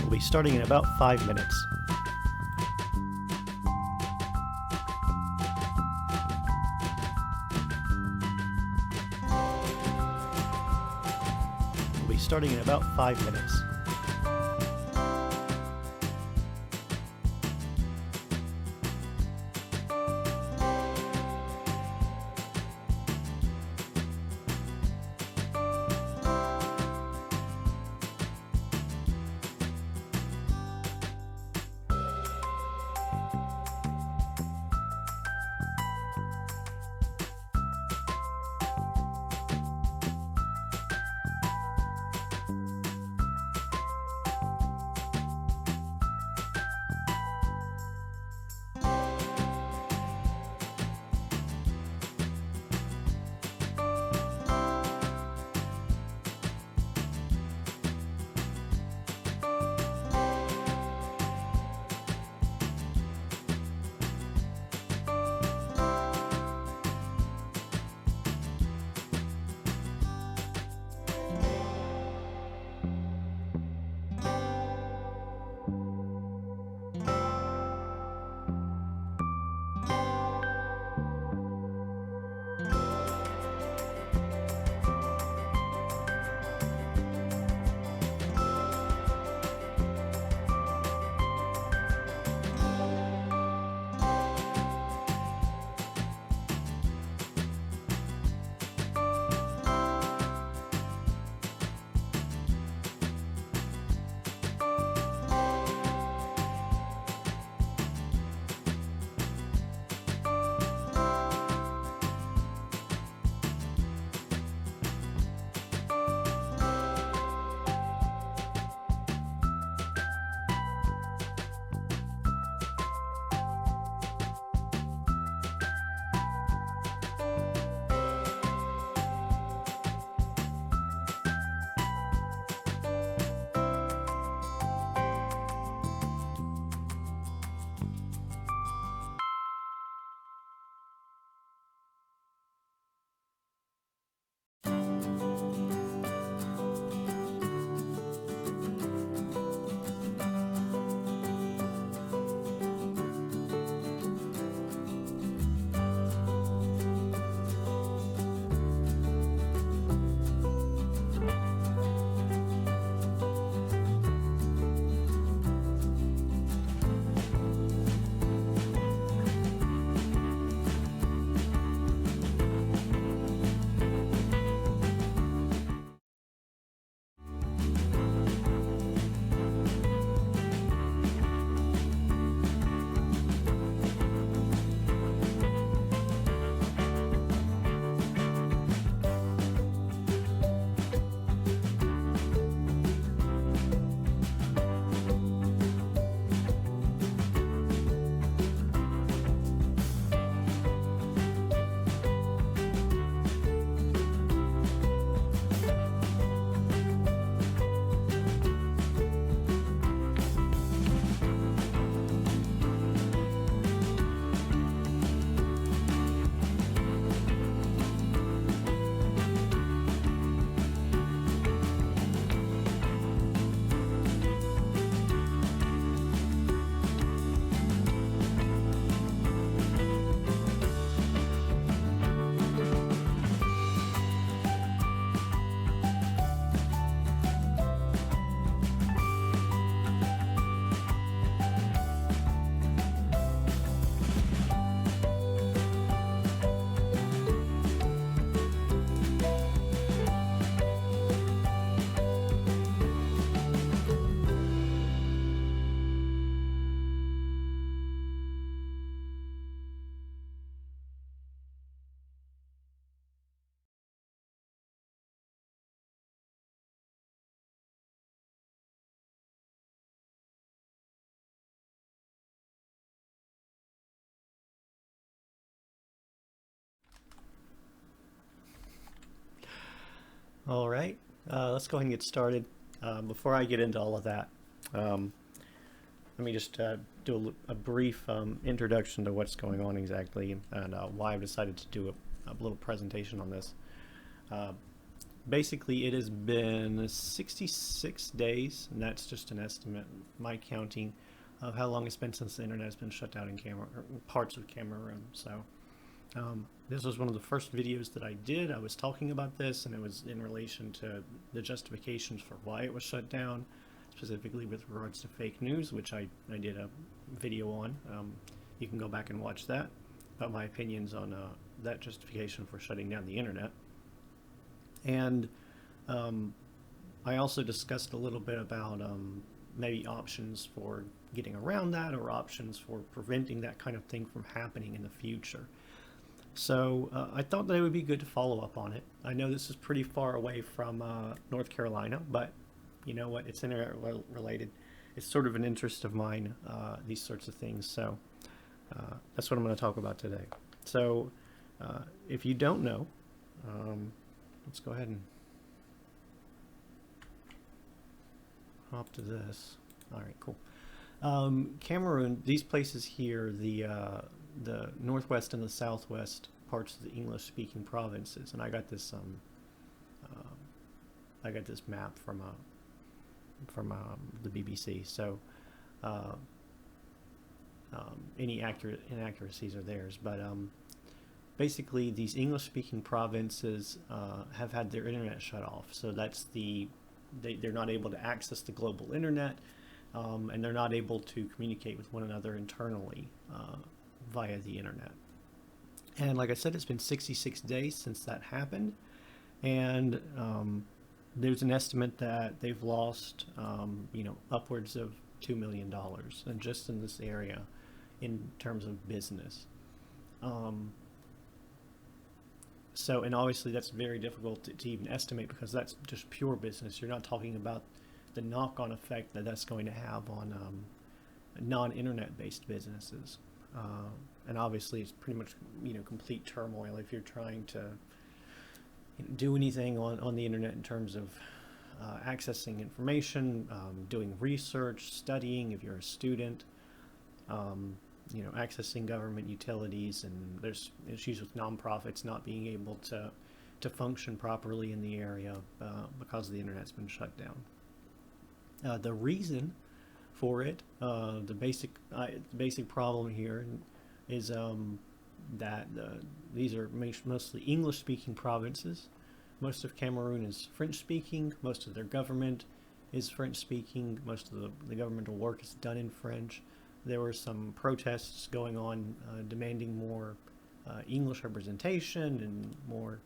will be starting in about 5 minutes. Will be starting in about 5 minutes. All right, let's go ahead and get started. Before I get into all of that, um, let me just do a brief introduction to what's going on exactly and why I've decided to do a little presentation on this. basically it has been 66 days, and that's just an estimate, my counting, of how long it's been since the internet has been shut down in Cameroon, parts of Cameroon. So this was one of the first videos that I did. I was talking about this, and it was in relation to the justifications for why it was shut down, specifically with regards to fake news, which I did a video on. You can go back and watch that, about my opinions on that justification for shutting down the internet. And I also discussed a little bit about maybe options for getting around that, or options for preventing that kind of thing from happening in the future. So I thought that it would be good to follow up on it. I know this is pretty far away from North Carolina, but you know what? It's internet related. It's sort of an interest of mine, these sorts of things. So that's what I'm going to talk about today. So if you don't know, let's go ahead and hop to this. All right, cool. Cameroon, these places here, the northwest and the southwest parts of the English-speaking provinces, and I got this map from the BBC. So any inaccuracies are theirs, but basically these English-speaking provinces have had their internet shut off. So that's they're not able to access the global internet, and they're not able to communicate with one another internally via the internet. And like I said, it's been 66 days since that happened, and there's an estimate that they've lost upwards of $2 million, and just in this area in terms of business. So, and obviously that's very difficult to even estimate, because that's just pure business. You're not talking about the knock-on effect that that's going to have on non-internet based businesses. And obviously it's pretty much complete turmoil if you're trying to do anything on the internet in terms of accessing information, doing research, studying if you're a student, accessing government utilities, and there's issues with nonprofits not being able to function properly in the area because the internet's been shut down. The reason for it, the basic problem here is that these are mostly English-speaking provinces. Most of Cameroon is French-speaking. Most of their government is French-speaking. Most of the governmental work is done in French. There were some protests going on demanding more English representation and more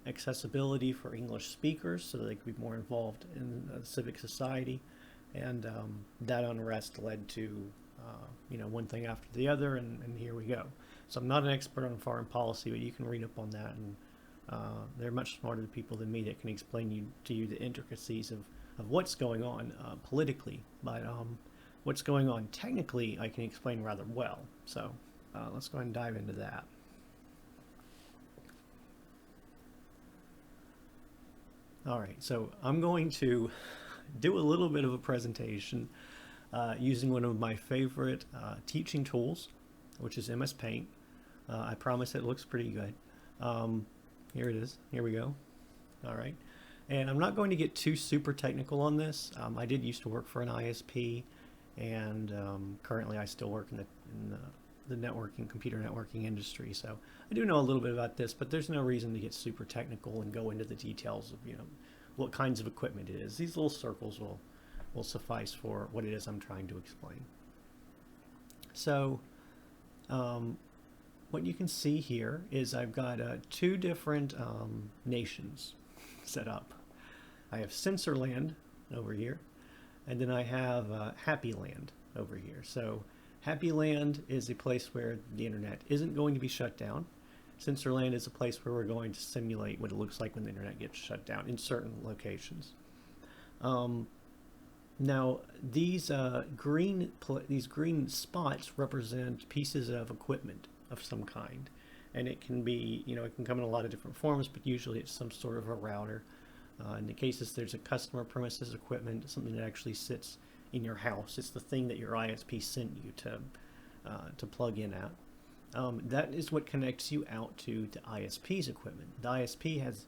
accessibility for English speakers so that they could be more involved in civic society. And that unrest led to one thing after the other, and here we go. So I'm not an expert on foreign policy, but you can read up on that, and they're much smarter people than me that can explain to you the intricacies of what's going on politically. But what's going on technically, I can explain rather well. So let's go ahead and dive into that. All right, so I'm going to do a little bit of a presentation using one of my favorite teaching tools, which is MS Paint. I promise it looks pretty good. Here it is. Here we go. All right. And I'm not going to get too super technical on this. I did used to work for an ISP, and currently I still work in the networking, computer networking industry. So I do know a little bit about this, but there's no reason to get super technical and go into the details of what kinds of equipment it is. These little circles will suffice for what it is I'm trying to explain. So what you can see here is I've got two different nations set up. I have Censorland over here, and then I have Happy Land over here. So Happy Land is a place where the internet isn't going to be shut down. Censorland is a place where we're going to simulate what it looks like when the internet gets shut down in certain locations. Now, these green spots represent pieces of equipment of some kind, and it can be, it can come in a lot of different forms, but usually it's some sort of a router. In the cases there's a customer premises equipment, something that actually sits in your house. It's the thing that your ISP sent you to plug in at. That is what connects you out to the ISP's equipment. The ISP has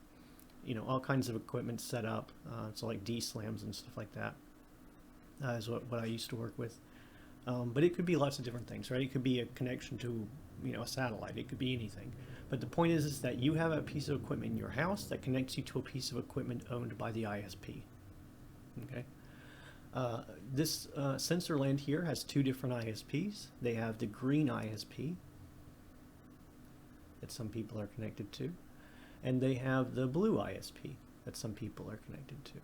all kinds of equipment set up. So like D-slams and stuff like that is what I used to work with. But it could be lots of different things, right? It could be a connection to, a satellite. It could be anything. But the point is that you have a piece of equipment in your house that connects you to a piece of equipment owned by the ISP. Okay. This sensor land here has two different ISPs. They have the green ISP that some people are connected to, and they have the blue ISP that some people are connected to.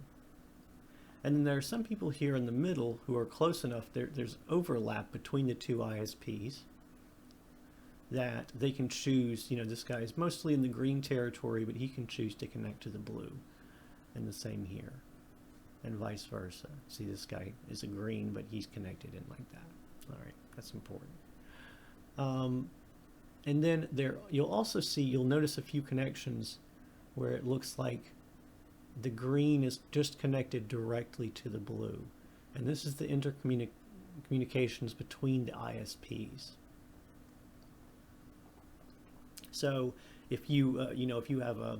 And then there are some people here in the middle who are close enough, there's overlap between the two ISPs that they can choose, this guy is mostly in the green territory, but he can choose to connect to the blue. And the same here, and vice versa. See, this guy is a green, but he's connected in like that. All right, that's important. And then you'll notice a few connections where it looks like the green is just connected directly to the blue. And this is the intercommunications between the ISPs. So if you have a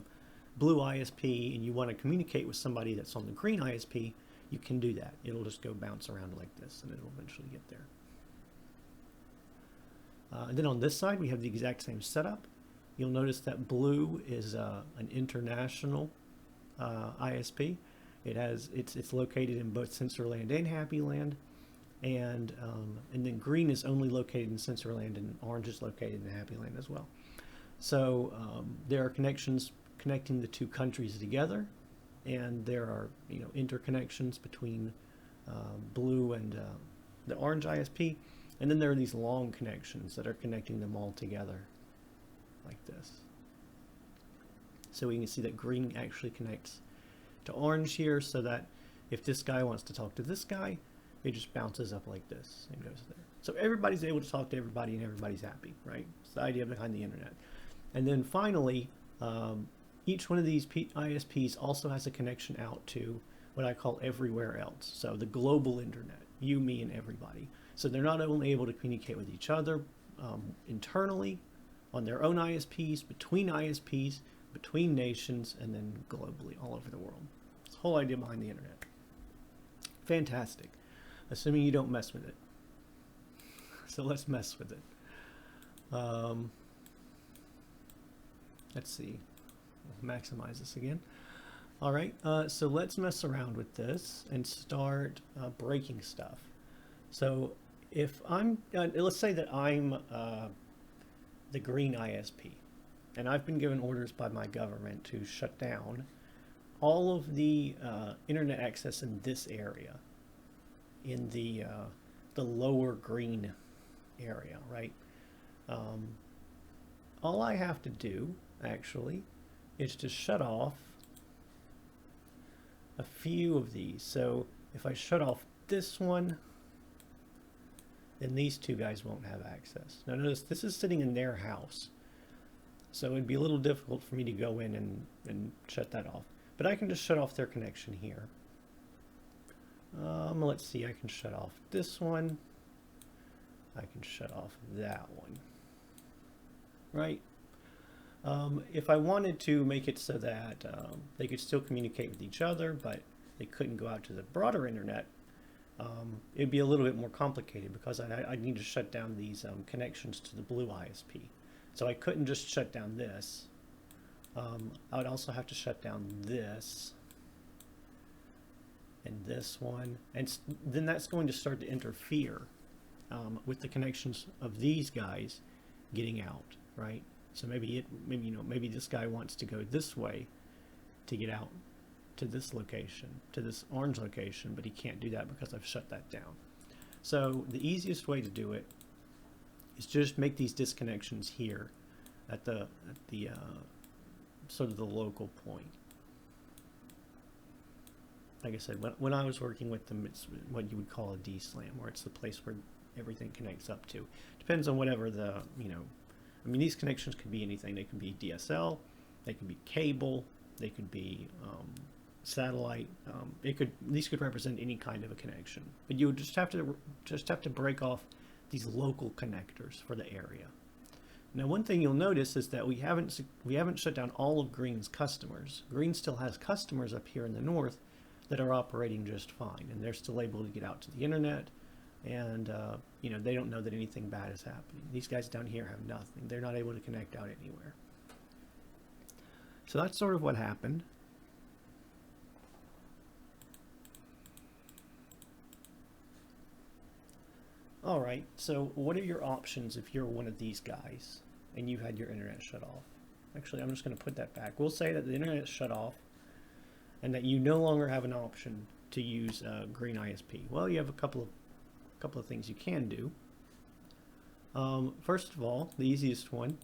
blue ISP and you want to communicate with somebody that's on the green ISP, you can do that. It'll just go bounce around like this and it'll eventually get there. And then on this side, we have the exact same setup. You'll notice that blue is an international ISP. It's located in both sensor land and happy land, and then green is only located in sensor land, and orange is located in happy land as well. So there are connections connecting the two countries together, and there are interconnections between blue and the orange ISP, and then there are these long connections that are connecting them all together like this. So we can see that green actually connects to orange here, so that if this guy wants to talk to this guy, it just bounces up like this and goes there. So everybody's able to talk to everybody and everybody's happy, right? It's the idea behind the internet. And then finally, each one of these ISPs also has a connection out to what I call everywhere else. So the global internet, you, me, and everybody. So they're not only able to communicate with each other internally on their own ISPs, between nations, and then globally all over the world. It's the whole idea behind the internet. Fantastic, assuming you don't mess with it. So let's mess with it. Let's see. We'll maximize this again. All right, so let's mess around with this and start breaking stuff. So if let's say that I'm the green ISP, and I've been given orders by my government to shut down all of the internet access in this area, in the lower green area, right? All I have to do, actually, is to shut off a few of these. So if I shut off this one, then these two guys won't have access. Now notice, this is sitting in their house, so it'd be a little difficult for me to go in and shut that off. But I can just shut off their connection here. Let's see, I can shut off this one. I can shut off that one. Right? If I wanted to make it so that they could still communicate with each other, but they couldn't go out to the broader internet, it'd be a little bit more complicated, because I need to shut down these connections to the blue ISP. So I couldn't just shut down this. I would also have to shut down this and this one, and then that's going to start to interfere with the connections of these guys getting out, right? So maybe this guy wants to go this way to get out to this location, to this orange location, but he can't do that because I've shut that down. So the easiest way to do it is just make these disconnections here at the sort of the local point. Like I said, when I was working with them, it's what you would call a D-slam, where it's the place where everything connects up to. Depends on whatever the, I mean, these connections could be anything. They can be DSL, they can be cable, they could be satellite. These could represent any kind of a connection. But you would just have to break off these local connectors for the area. Now, one thing you'll notice is that we haven't shut down all of Green's customers. Green still has customers up here in the north that are operating just fine, and they're still able to get out to the internet, and they don't know that anything bad is happening. These guys down here have nothing. They're not able to connect out anywhere. So that's sort of what happened. All right, so what are your options if you're one of these guys and you had your internet shut off? Actually, I'm just going to put that back. We'll say that the internet is shut off and that you no longer have an option to use Green ISP. Well, you have a couple of things you can do. First of all, the easiest one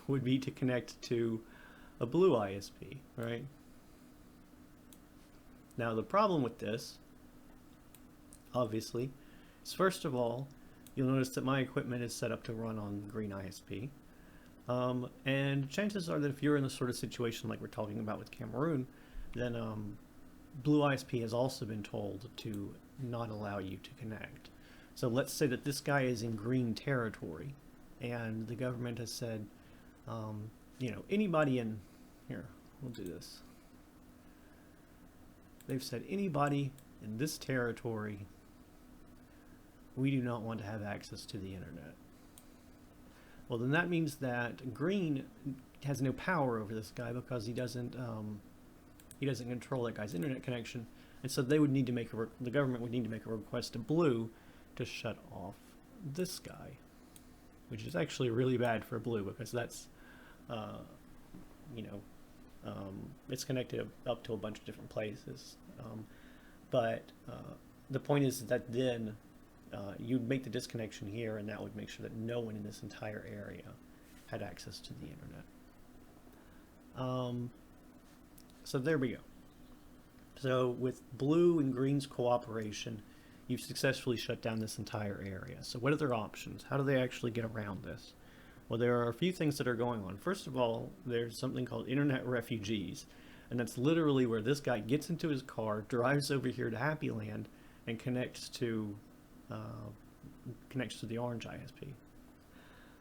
would be to connect to a Blue ISP, right? Now, the problem with this, obviously, is first of all, you'll notice that my equipment is set up to run on Green ISP. And chances are that if you're in the sort of situation like we're talking about with Cameroon, then Blue ISP has also been told to not allow you to connect. So let's say that this guy is in green territory, and the government has said, anybody in, here, we'll do this. They've said anybody in this territory, we do not want to have access to the internet. Well, then that means that Green has no power over this guy because he doesn't control that guy's internet connection, and so they would need to the government would need to make a request to Blue to shut off this guy, which is actually really bad for Blue because that's, it's connected up to a bunch of different places. But the point is that then you'd make the disconnection here, and that would make sure that no one in this entire area had access to the internet. So there we go. So with Blue and Green's cooperation, you've successfully shut down this entire area. So what are their options? How do they actually get around this? Well, there are a few things that are going on. First of all, there's something called internet refugees, and that's literally where this guy gets into his car, drives over here to Happy Land, and connects to the Orange ISP.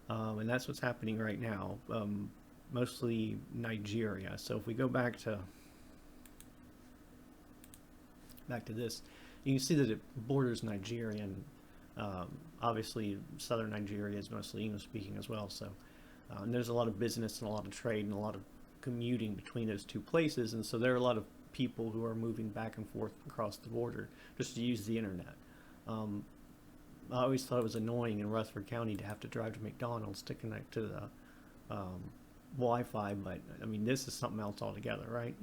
And that's what's happening right now, mostly Nigeria. So if we go back to this, you can see that it borders Nigeria, and obviously southern Nigeria is mostly English speaking as well. So and there's a lot of business and a lot of trade and a lot of commuting between those two places, and so there are a lot of people who are moving back and forth across the border just to use the internet. I always thought it was annoying in Rutherford County to have to drive to McDonald's to connect to the Wi-Fi, but I mean, this is something else altogether, right?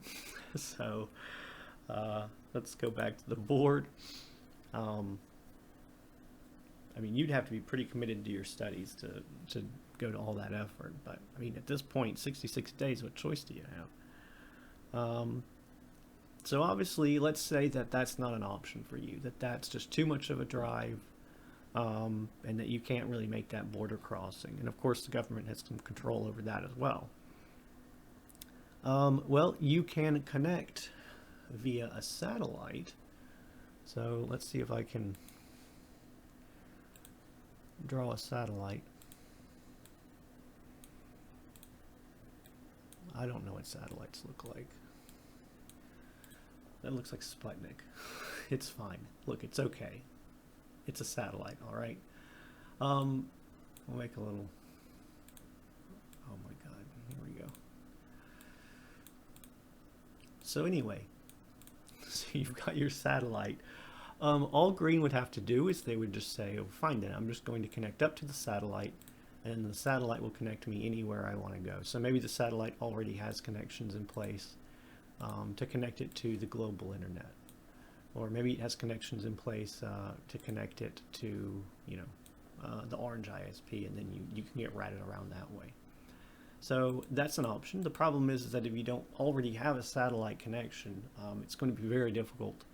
So let's go back to the board. I mean, you'd have to be pretty committed to your studies to go to all that effort, but I mean, at this point, 66 days, what choice do you have? So obviously, let's say that that's not an option for you, that that's just too much of a drive, and that you can't really make that border crossing. And of course, the government has some control over that as well. Well, you can connect via a satellite. So let's see if I can draw a satellite. I don't know what satellites look like. That looks like Sputnik. It's fine. Look, it's okay. It's a satellite, all right? We'll make a little... Oh my God, here we go. So anyway, so you've got your satellite. All Green would have to do is they would just say, oh, fine then, I'm just going to connect up to the satellite, and the satellite will connect me anywhere I want to go. So maybe the satellite already has connections in place to connect it to the global internet. Or maybe it has connections in place to connect it to, the Orange ISP, and then you can get routed around that way. So that's an option. The problem is that if you don't already have a satellite connection, it's going to be very difficult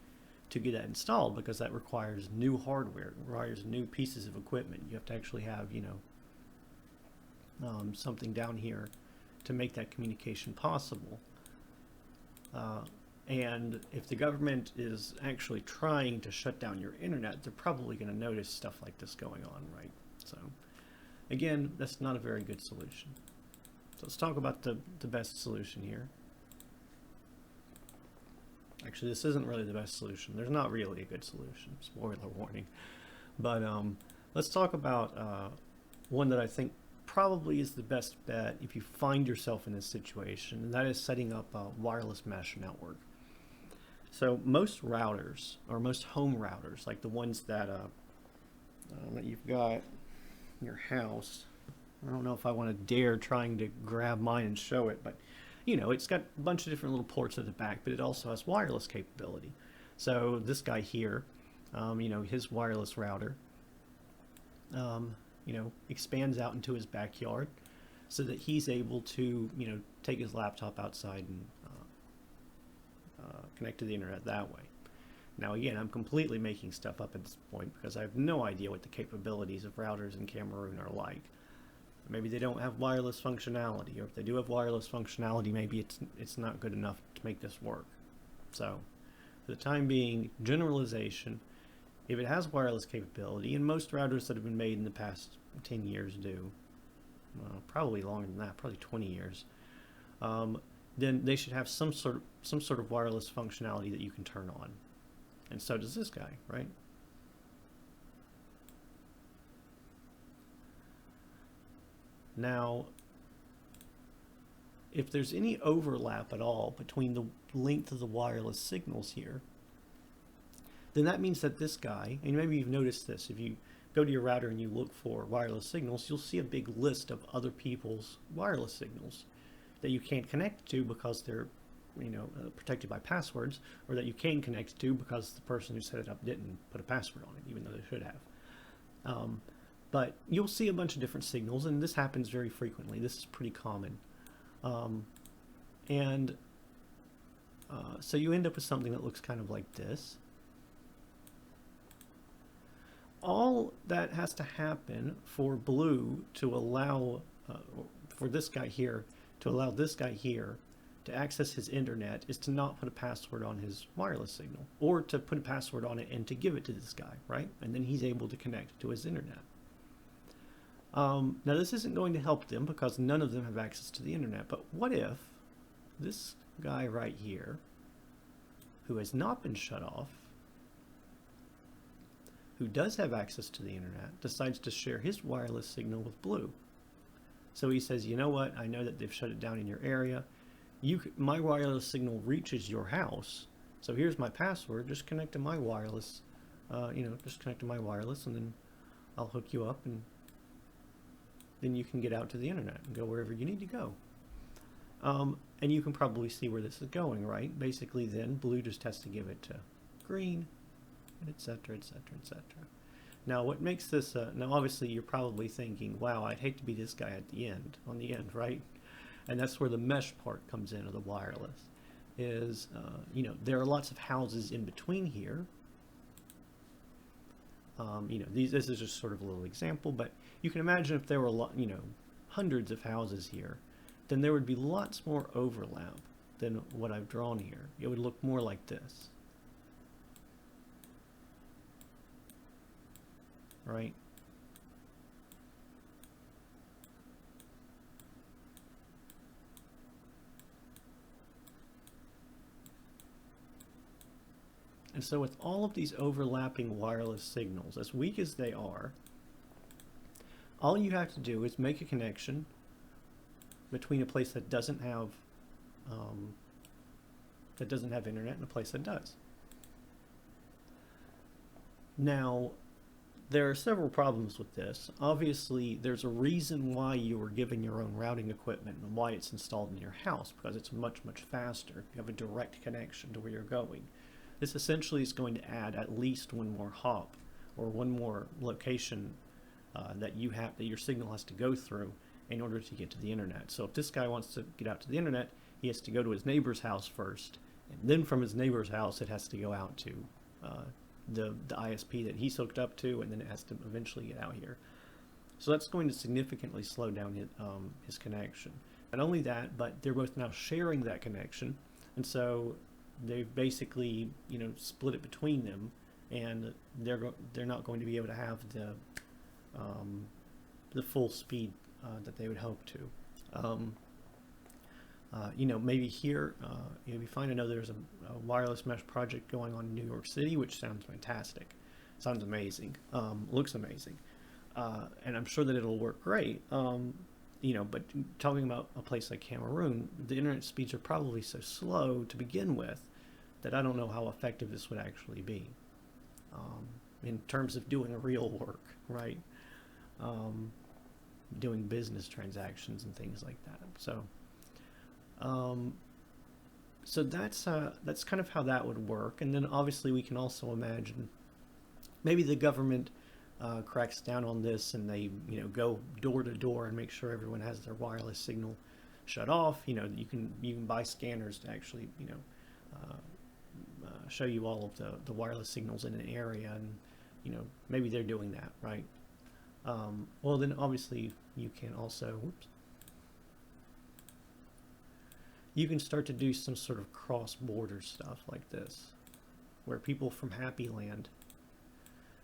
to get that installed because that requires new hardware, requires new pieces of equipment. You have to actually have, something down here to make that communication possible. And if the government is actually trying to shut down your internet, they're probably going to notice stuff like this going on, right? So Again, that's not a very good solution. So let's talk about the best solution here. Actually, this isn't really the best solution. There's not really a good solution. Spoiler warning. But let's talk about one that I think probably is the best bet if you find yourself in this situation, and that is setting up a wireless mesh network. So most routers, or most home routers, like the ones that you've got in your house, I don't know if I want to dare trying to grab mine and show it, but you know, it's got a bunch of different little ports at the back, but it also has wireless capability. So this guy here, you know, his wireless router, you know, expands out into his backyard so that he's able to, you know, take his laptop outside and connect to the internet that way. Now again, I'm completely making stuff up at this point because I have no idea what the capabilities of routers in Cameroon are like. Maybe they don't have wireless functionality, or if they do have wireless functionality, maybe it's not good enough to make this work. So, for the time being, generalization, if it has wireless capability, and most routers that have been made in the past 10 years do, probably longer than that, probably 20 years, then they should have some sort of wireless functionality that you can turn on. And so does this guy, right? Now, if there's any overlap at all between the length of the wireless signals here, then that means that this guy, and maybe you've noticed this, if you go to your router and you look for wireless signals, you'll see a big list of other people's wireless signals that you can't connect to because they're, you know, protected by passwords, or that you can connect to because the person who set it up didn't put a password on it, even though they should have. But you'll see a bunch of different signals, and this happens very frequently. This is pretty common. So you end up with something that looks kind of like this. All that has to happen for blue to allow, for this guy here, to allow this guy here to access his internet is to not put a password on his wireless signal, or to put a password on it and to give it to this guy, right? And then he's able to connect to his internet. Now this isn't going to help them because none of them have access to the internet, but what if this guy right here, who has not been shut off, who does have access to the internet, decides to share his wireless signal with blue? So he says, you know what, I know that they've shut it down in your area. My wireless signal reaches your house, so here's my password, just connect to my wireless, just connect to my wireless, and then I'll hook you up, and then you can get out to the internet and go wherever you need to go. And you can probably see where this is going, right? Basically then, blue just has to give it to green, etc., etc., etc. Now what makes this, now obviously you're probably thinking, wow, I'd hate to be this guy at the end, on the end, right? And that's where the mesh part comes in, of the wireless, is, you know, there are lots of houses in between here. You know, this is just sort of a little example, but you can imagine if there were a lot, you know, hundreds of houses here, then there would be lots more overlap than what I've drawn here. It would look more like this, right? And so with all of these overlapping wireless signals, as weak as they are, all you have to do is make a connection between a place that doesn't have internet and a place that does. Now, there are several problems with this. Obviously, there's a reason why you were given your own routing equipment and why it's installed in your house, because it's much, much faster. You have a direct connection to where you're going. This essentially is going to add at least one more hop, or one more location that your signal has to go through in order to get to the internet. So if this guy wants to get out to the internet, he has to go to his neighbor's house first, and then from his neighbor's house it has to go out to the ISP that he's hooked up to, and then it has to eventually get out here. So that's going to significantly slow down his connection. Not only that, but they're both now sharing that connection, and so they've basically, you know, split it between them, and they're not going to be able to have the full speed that they would hope to. Um, maybe here, you find, I know there's a wireless mesh project going on in New York City, which sounds fantastic. Sounds amazing. Looks amazing. And I'm sure that it'll work great. But talking about a place like Cameroon, the internet speeds are probably so slow to begin with that I don't know how effective this would actually be in terms of doing real work, right? Doing business transactions and things like that. So that's kind of how that would work. And then obviously we can also imagine maybe the government cracks down on this and they go door to door and make sure everyone has their wireless signal shut off. You can buy scanners to actually show you all of the wireless signals in an area, and maybe they're doing that, right? Well, then obviously you can also, you can start to do some sort of cross-border stuff like this, where people from Happy Land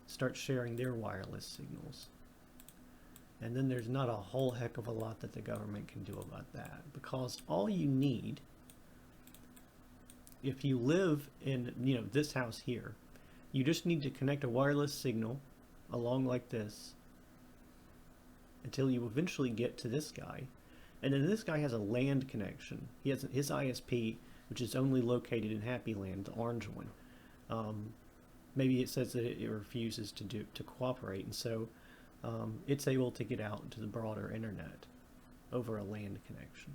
start sharing their wireless signals. And then there's not a whole heck of a lot that the government can do about that, because all you need, if you live in this house here, you just need to connect a wireless signal along like this until you eventually get to this guy. And then this guy has a land connection. He has his ISP, which is only located in Happy Land, the orange one. Maybe it says that it refuses to cooperate, and so it's able to get out into the broader internet over a land connection.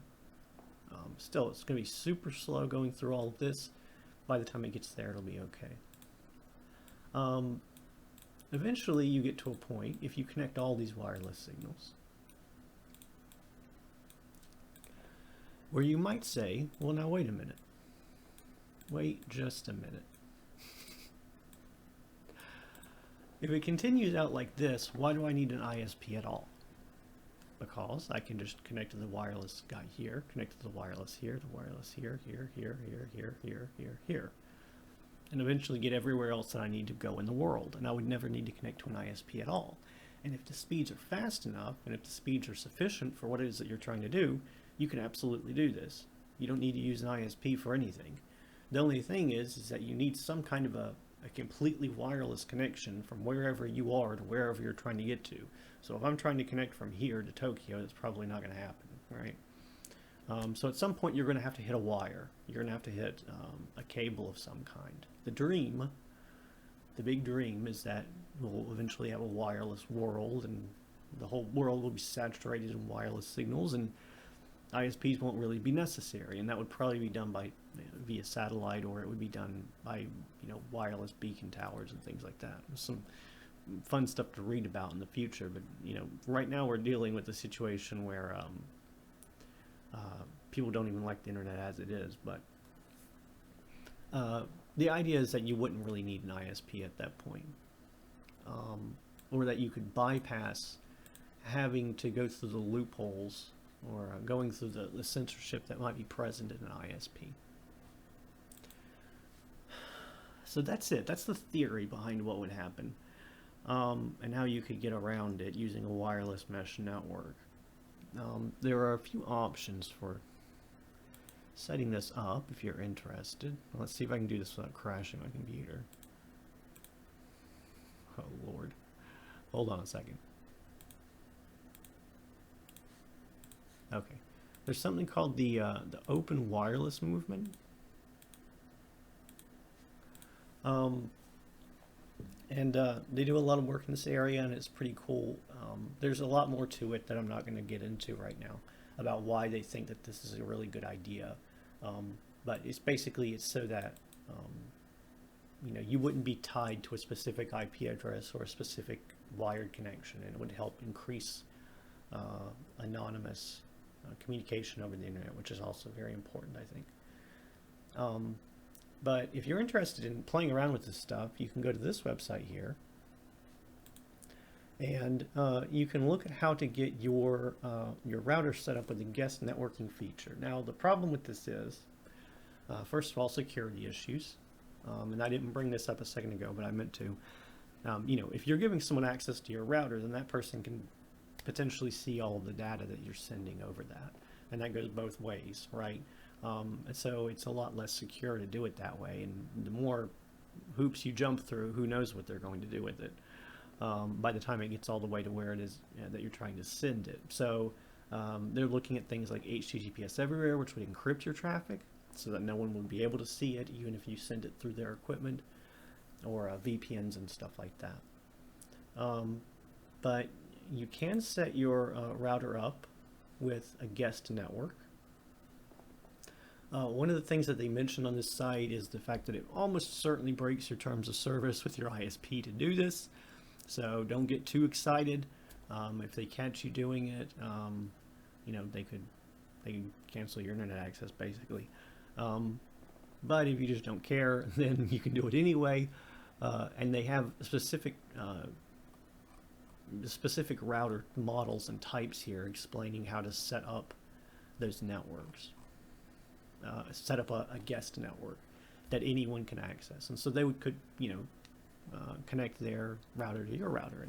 Still, it's going to be super slow going through all of this. By the time it gets there, it'll be okay. Eventually, you get to a point, if you connect all these wireless signals, where you might say, well, now wait a minute. Wait just a minute. If it continues out like this, why do I need an ISP at all? Because I can just connect to the wireless guy here, connect to the wireless here, here, and eventually get everywhere else that I need to go in the world. And I would never need to connect to an ISP at all. And if the speeds are fast enough, and if the speeds are sufficient for what it is that you're trying to do, you can absolutely do this. You don't need to use an ISP for anything. The only thing is that you need some kind of a completely wireless connection from wherever you are to wherever you're trying to get to. So if I'm trying to connect from here to Tokyo, that's probably not going to happen, right? So at some point you're going to have to hit a wire. You're going to have to hit a cable of some kind. The big dream is that we'll eventually have a wireless world, and the whole world will be saturated in wireless signals, and ISPs won't really be necessary, and that would probably be done by via satellite, or it would be done by wireless beacon towers and things like that. Some fun stuff to read about in the future, but right now we're dealing with a situation where people don't even like the internet as it is. But the idea is that you wouldn't really need an ISP at that point, or that you could bypass having to go through the loopholes or going through the censorship that might be present in an ISP. So that's it. That's the theory behind what would happen, and how you could get around it using a wireless mesh network. There are a few options for setting this up if you're interested. Let's see if I can do this without crashing my computer. Oh Lord. Hold on a second. Okay. There's something called the open wireless movement. They do a lot of work in this area, and it's pretty cool. There's a lot more to it that I'm not going to get into right now about why they think that this is a really good idea. But it's so that you wouldn't be tied to a specific IP address or a specific wired connection, and it would help increase anonymous communication over the internet, which is also very important, I think. But if you're interested in playing around with this stuff, you can go to this website here, and you can look at how to get your router set up with a guest networking feature. Now, the problem with this is, first of all, security issues. And I didn't bring this up a second ago, but I meant to. If you're giving someone access to your router, then that person can potentially see all of the data that you're sending over that. And that goes both ways, right? And so it's a lot less secure to do it that way. And the more hoops you jump through, who knows what they're going to do with it by the time it gets all the way to where it is that you're trying to send it. So they're looking at things like HTTPS everywhere, which would encrypt your traffic so that no one would be able to see it, even if you send it through their equipment, or VPNs and stuff like that. But you can set your router up with a guest network. One of the things that they mentioned on this site is the fact that it almost certainly breaks your terms of service with your ISP to do this. So don't get too excited. If they catch you doing it, you know, they can cancel your internet access basically. But if you just don't care, then you can do it anyway. And they have specific router models and types here explaining how to set up those networks. Set up a guest network that anyone can access, and so they could, you know, connect their router to your router,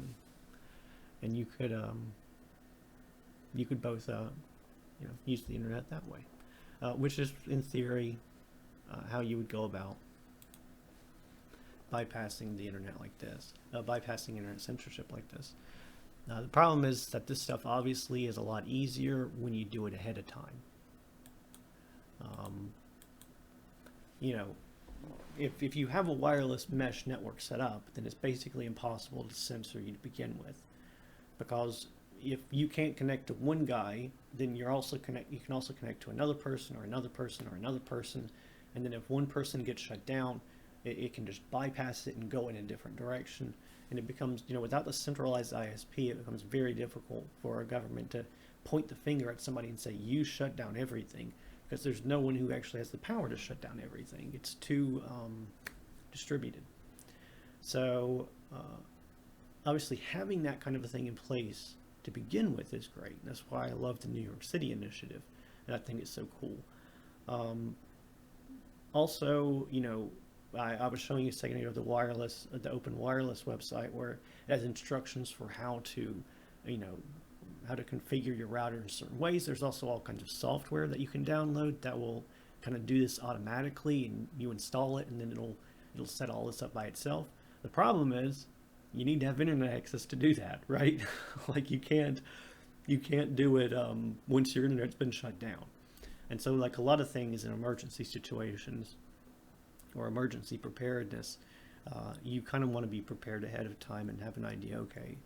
and you could both you know, use the internet that way, which is in theory how you would go about bypassing the internet like this, bypassing internet censorship like this. The problem is that this stuff obviously is a lot easier when you do it ahead of time. You know, if you have a wireless mesh network set up, then it's basically impossible to censor you to begin with, because if you can't connect to one guy, then you can also connect to another person or another person or another person, and then if one person gets shut down, it can just bypass it and go in a different direction, and it becomes, you know, without the centralized ISP, it becomes very difficult for a government to point the finger at somebody and say, you shut down everything, because there's no one who actually has the power to shut down everything. It's too distributed. So obviously having that kind of a thing in place to begin with is great. That's why I love the New York City initiative, and I think it's so cool. Also, you know, I was showing you a second ago the Open Wireless website, where it has instructions for how to, you know, how to configure your router in certain ways. There's also all kinds of software that you can download that will kind of do this automatically, and you install it, and then it'll set all this up by itself. The problem is you need to have internet access to do that, right? Like you can't do it once your internet's been shut down. And so, like a lot of things in emergency situations or emergency preparedness, you kind of want to be prepared ahead of time and have an idea, okay,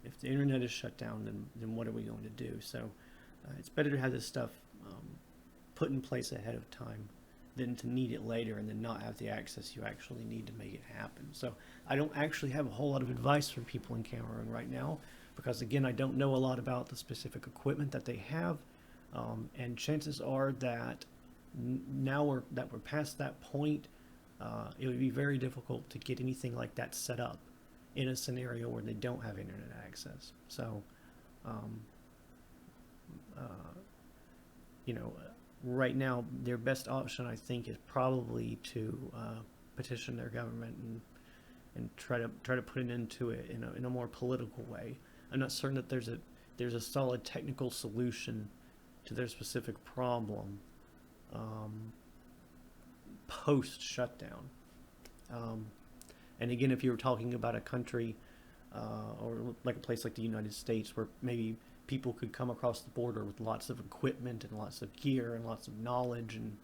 if the internet is shut down, then what are we going to do? So it's better to have this stuff put in place ahead of time than to need it later and then not have the access you actually need to make it happen. So I don't actually have a whole lot of advice for people in Cameroon right now, because again, I don't know a lot about the specific equipment that they have, and chances are that now we're past that point, it would be very difficult to get anything like that set up in a scenario where they don't have internet access. So, you know, right now their best option, I think, is probably to petition their government and try to put an end to it in a more political way. I'm not certain that there's a solid technical solution to their specific problem post shutdown. And again, if you were talking about a country or like a place like the United States, where maybe people could come across the border with lots of equipment and lots of gear and lots of knowledge and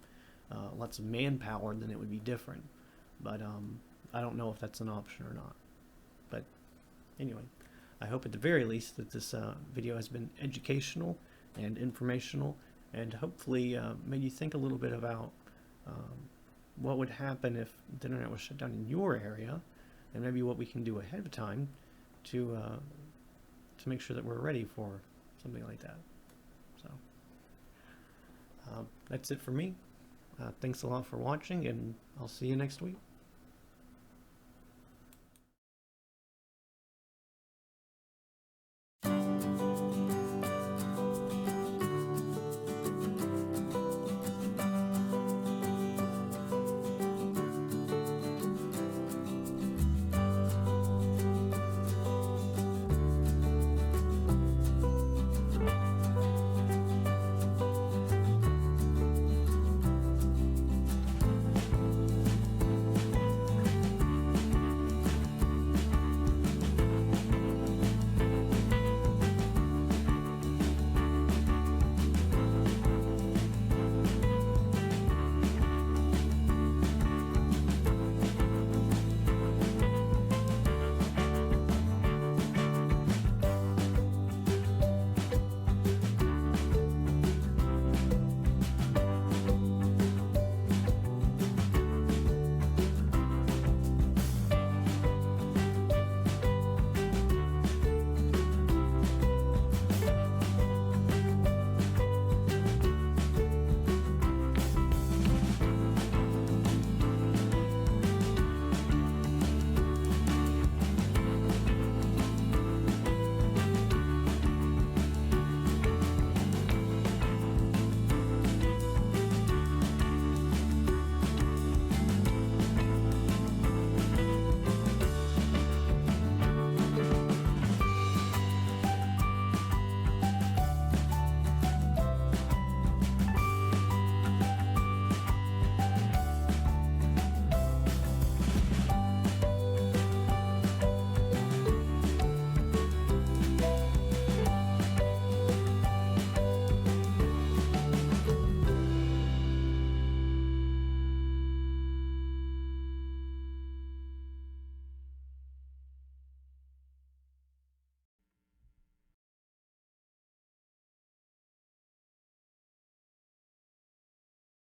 lots of manpower, then it would be different. But I don't know if that's an option or not. But anyway, I hope at the very least that this video has been educational and informational, and hopefully made you think a little bit about what would happen if the internet was shut down in your area, and maybe what we can do ahead of time to make sure that we're ready for something like that. So that's it for me. Thanks a lot for watching, and I'll see you next week.